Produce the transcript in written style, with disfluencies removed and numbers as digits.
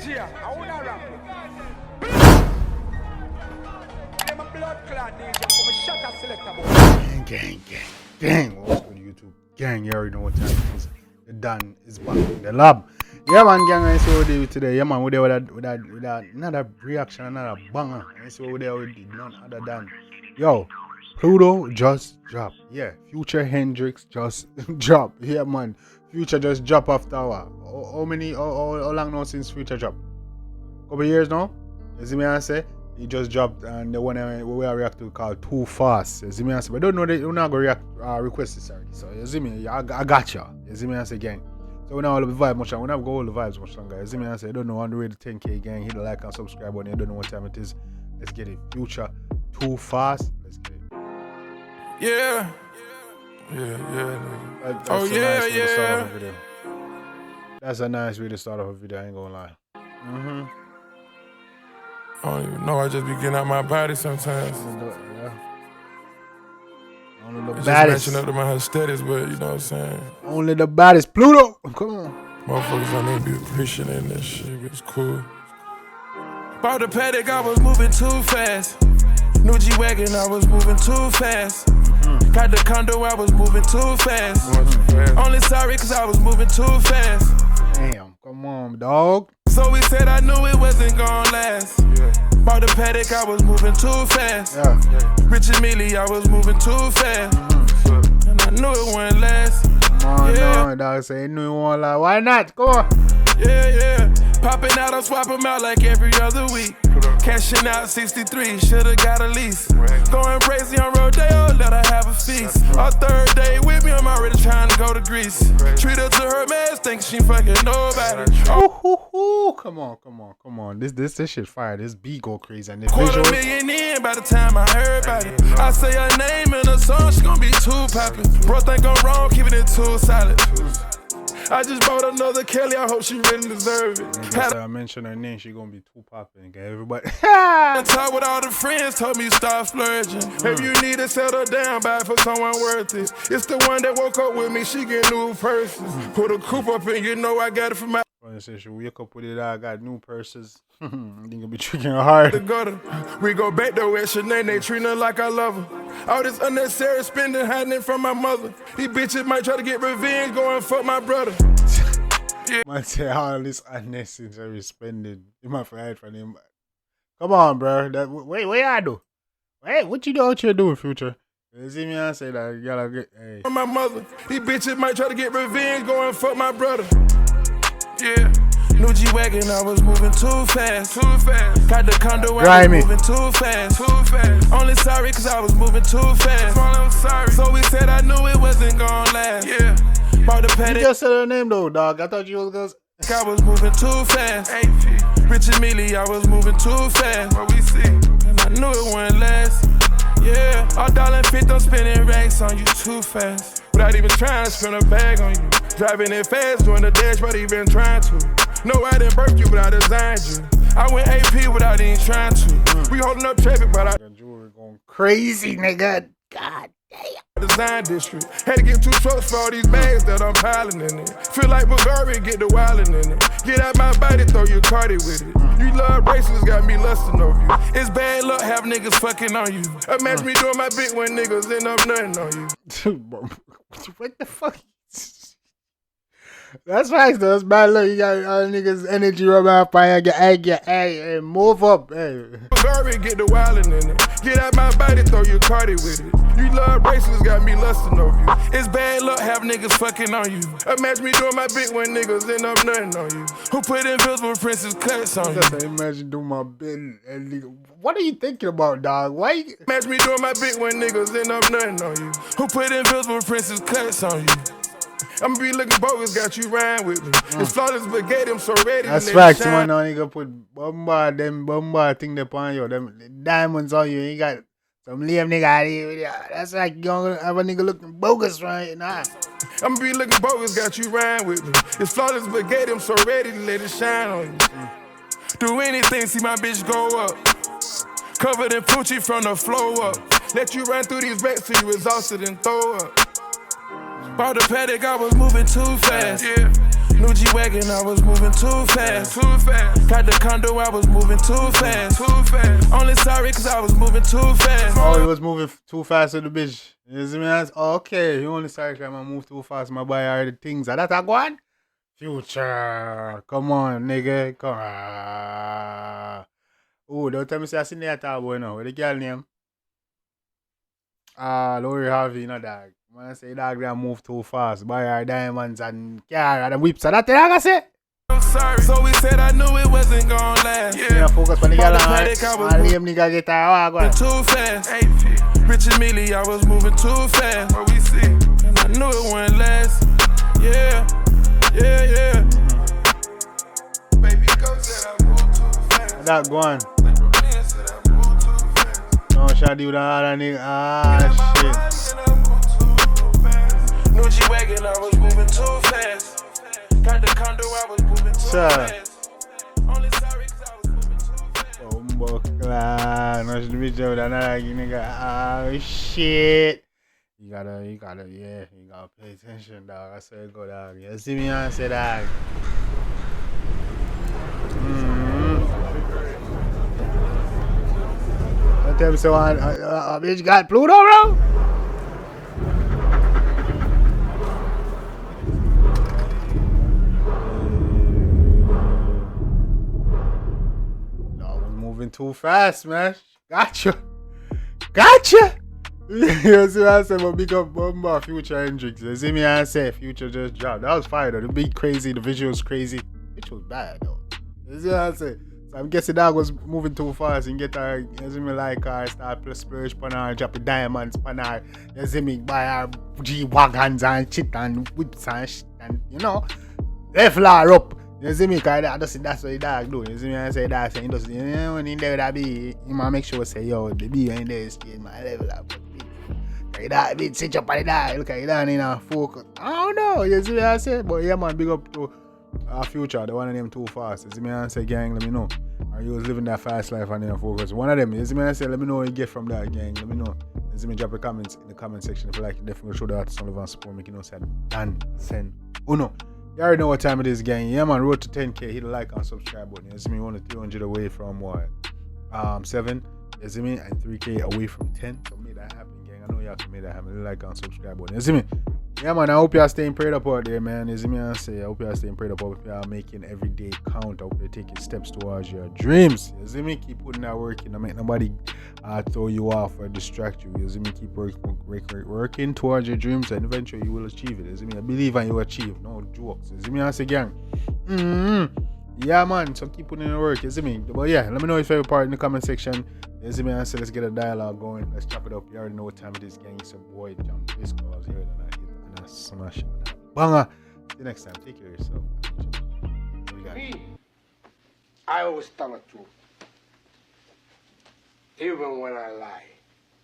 DJ, I wanna rap. I'm a blood clot DJ, I'm a shut selector boy. Gang. What's good, YouTube? Gang, you already know what time it is. The Dan is back in the lab. Yeah, man, gang, I see what we do today. Yeah, man, we're there with that another reaction, another banger. I see what we're there with none other than, yo, Pluto just dropped. Yeah, Future Hendrix just dropped. Yeah, man, Future just dropped after a while. How long now since Future dropped? Couple years now? You see me I say? He just dropped and the one we are react to called Too Fast. You see me I say? But I don't know that you're not going to request this already. So you see me? I got you. You see me I say, gang? So we're not all the vibe much longer. We're not go all the vibes much longer. You see me I say? I don't know on the way to 10K, gang. Hit the like and subscribe button. You don't know what time it is. Let's get it. Future Too Fast. Let's get it. Yeah. That's a nice way to start off a video. I ain't gonna lie. I don't even know. I just be getting out my body sometimes. Only the It's baddest. just matching up to my aesthetics, but you know what I'm saying? Only the baddest. Pluto. Come on. Motherfuckers don't need to be appreciating this shit. It's cool. Bought the paddock, I was moving too fast. New G-Wagon, I was moving too fast. Got the condo, I was moving too fast. Only sorry, cause I was moving too fast. Damn. Come on, dog. So we said I knew it wasn't gonna last. Bought the paddock, I was moving too fast. Rich and Millie, I was moving too fast. And I knew it wouldn't last. Come on, no, dog. Say no, you won't lie. Why not? Come on. Yeah. Popping out, I swap them out like every other week. Cashing out 63, shoulda got a lease. Going crazy on Rodeo, let her have a feast. Our third day with me, I'm already trying to go to Greece. Treat her to her man, think she fucking nobody. Come on. This shit fire. This beat go crazy and the $250,000 in by the time I heard about it. I say her name in a song, she gon' be too poppin'. Bro, think I'm wrong, keeping it too solid. I just bought another Kelly, I hope she really deserve it. I mention her name, she gonna be too popping, okay? Everybody. Talk with all the friends, told me start splurging. If you need to settle down, buy for someone worth it. It's the one that woke up with me, she get new purses. Put a coupe up in, you know I got it from my. She wake up with it, I got new purses. I think it'll be tricking her hard. We go back there with Shanae, they treat her like I love her. All this unnecessary spending, hiding it from my mother. These bitches might try to get revenge, go and fuck my brother. Might say all this unnecessary spending. You might hide from him. Come on, bro. Wait, what y'all do? Wait, what you doing, Future? You see me? I say that you gotta get. Hey. From my mother, these bitches might try to get revenge, go and fuck my brother. Yeah. New G-Wagon, I was moving too fast. Got the condo, I was moving too fast. Only sorry, cause I was moving too fast. I'm sorry. So we said I knew it wasn't gonna last. Yeah. Bought the paddock. You just said her name though, dog. I thought you was gonna. I was moving too fast. Rich and Millie, I was moving too fast. What we see? And I knew it wouldn't last. Yeah. $1.50, I'm spending racks on you too fast. Without even trying to spend a bag on you. Driving it fast, doing the dash, but even trying to. No, I didn't birth you, but I designed you. I went AP without even trying to. We holding up traffic, but I jewelry going crazy, nigga. God damn. Design district. Had to get 2 trucks for all these bags that I'm piling in it. Feel like Bulgaria, get the wildin' in it. Get out my body, throw your cardi with it. You love bracelets, got me lustin' over you. It's bad luck, have niggas fucking on you. Imagine me doing my bit when niggas end up nutting on you. What the fuck? That's facts though. That's bad luck. You got all niggas energy rubbing off on your hey, move up, hey. Bulgaria, get the wildin' in it. Get out my body, throw your cardi with it. You love bracelets, got me lustin' over you. It's bad luck, have niggas fucking on you. Imagine me doing my bit when niggas end up nutting on you. Who put invisible princess cuts on you? Imagine doing my bit and nigga. What are you thinking about, dog? Why you... Imagine me doing my bit when niggas end up nutting on you. Who put invisible princess cuts on you? I'ma be looking bogus, got you riding with me. It's flawless spaghetti, I'm so ready. That's facts. Someone now nigga put bomba thing upon you, them diamonds on you. You got some Liam nigga out here with you. That's like you gonna have a nigga looking bogus right now. I'ma be looking bogus, got you riding with me. It's flawless spaghetti, I'm so ready to let it shine on you. Do anything, see my bitch go up. Covered in Poochie from the flow up. Let you run through these racks till you exhausted and throw up. Bought the paddock, I was moving too fast. New G-Wagon, I was moving too fast. Got the condo, I was moving too fast. Only sorry cause I was moving too fast. Oh, he was moving too fast with the bitch. You see me? Okay, you only sorry cause I move too fast. My boy already things. That a go on? Future. Come on, nigga. Come on. Oh, don't tell me say I seen that boy now. What the girl name? Lori Harvey, you know, dog. Man say dog they move too fast. Buy her diamonds and car and whips. So that thing I say? I'm sorry. So we said I knew it wasn't gonna last. Yeah, focus on the girl and lame nigga get her. Go too fast. Rich and Millie, I was moving too fast. What we see? And I knew it wouldn't last. Yeah. Baby, go said I moved too fast. That go on. No, Shadi with all nigga. Shit. New G-Wagon, I was moving too fast. Got the condo, I was moving too fast. Only sorry cause I was moving too fast. Bumbleclan. No, the bitch with another nigga. Shit. You gotta pay attention, dog. I say go, dog. You see me and say, dog. Don't tell me so a bitch got Pluto, bro. No, we're moving too fast, man. Gotcha. You see what I say? But big up Bumba, Future Hendrix. You see me and say Future just dropped. That was fire though. The beat crazy, the visuals crazy. It was bad though. You see what I say? So I'm guessing that was moving too fast and get her, you see me like her, start plus splurge pan her, drop the diamonds pan her, you see me buy her G-Wagons and shit and whips and shit and you know, left her up. You see me, cause that's what the dog do. You see me, I say that, so he does, you know, when in there that be, you might make sure say, yo, the B in there is my level up. That bit sit up on the dog, look at it down in a focus. I don't know, you see what I say? But yeah, man, big up to Future, the one of them too fast. You see me, I say, gang, let me know. Or you was living that fast life and then focus. One of them, you see me, I say, let me know what you get from that, gang. Let me know. You see me, drop your comments in the comment section. If you like it, definitely show the artist on the support, make you know, say, Dan, send, uno. You already know what time it is, gang. Yeah, man, road to 10K. Hit the like and subscribe button. You see me, 1 to 300 away from what? 7. You see me, and 3K away from 10. So make that happen, gang. I know you have to make that happen. Hit the like and subscribe button. You see me? Yeah, man, I hope you are staying prayed up out there, man. You see me, I say, I hope you are staying prayed up. I hope you are making every day count. I hope you're taking steps towards your dreams. You see me? Keep putting that work in. Don't make nobody throw you off or distract you. You see me? Keep working towards your dreams and eventually you will achieve it. You see me? I believe and you achieve. No jokes. You see me? I say, gang. Yeah, man. So keep putting in the work. You see me? But yeah, let me know your favorite part in the comment section. You see me? I say, let's get a dialogue going. Let's chop it up. You already know what time it is, gang. It's your boy, Jambisco. I was here and I hit and I smash it. Banger. See you next time. Take care of yourself. I always tell the truth, even when I lie.